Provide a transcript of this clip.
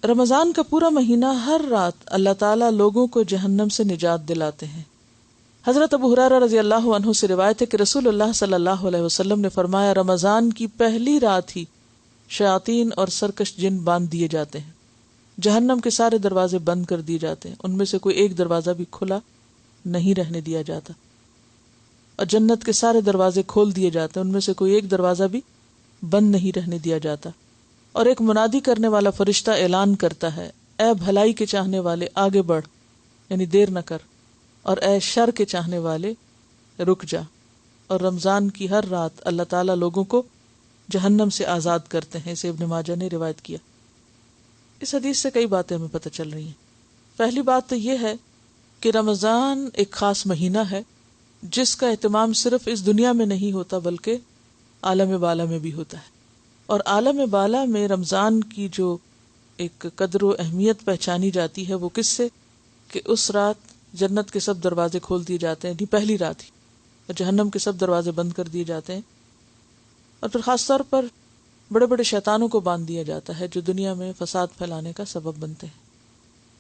رمضان کا پورا مہینہ ہر رات اللہ تعالیٰ لوگوں کو جہنم سے نجات دلاتے ہیں۔ حضرت ابو ہریرہ رضی اللہ عنہ سے روایت ہے کہ رسول اللہ صلی اللہ علیہ وسلم نے فرمایا، رمضان کی پہلی رات ہی شیاطین اور سرکش جن باندھ دیے جاتے ہیں، جہنم کے سارے دروازے بند کر دیے جاتے ہیں، ان میں سے کوئی ایک دروازہ بھی کھلا نہیں رہنے دیا جاتا، اور جنت کے سارے دروازے کھول دیے جاتے ہیں، ان میں سے کوئی ایک دروازہ بھی بند نہیں رہنے دیا جاتا، اور ایک منادی کرنے والا فرشتہ اعلان کرتا ہے، اے بھلائی کے چاہنے والے آگے بڑھ، یعنی دیر نہ کر، اور اے شر کے چاہنے والے رک جا۔ اور رمضان کی ہر رات اللہ تعالیٰ لوگوں کو جہنم سے آزاد کرتے ہیں، اسے ابن ماجہ نے روایت کیا۔ اس حدیث سے کئی باتیں ہمیں پتہ چل رہی ہیں۔ پہلی بات تو یہ ہے کہ رمضان ایک خاص مہینہ ہے جس کا اہتمام صرف اس دنیا میں نہیں ہوتا بلکہ عالم بالا میں بھی ہوتا ہے، اور عالم بالا میں رمضان کی جو ایک قدر و اہمیت پہچانی جاتی ہے وہ کس سے، کہ اس رات جنت کے سب دروازے کھول دیے جاتے ہیں، پہلی رات ہی، اور جہنم کے سب دروازے بند کر دیے جاتے ہیں، اور پھر خاص طور پر بڑے بڑے شیطانوں کو باندھ دیا جاتا ہے جو دنیا میں فساد پھیلانے کا سبب بنتے ہیں۔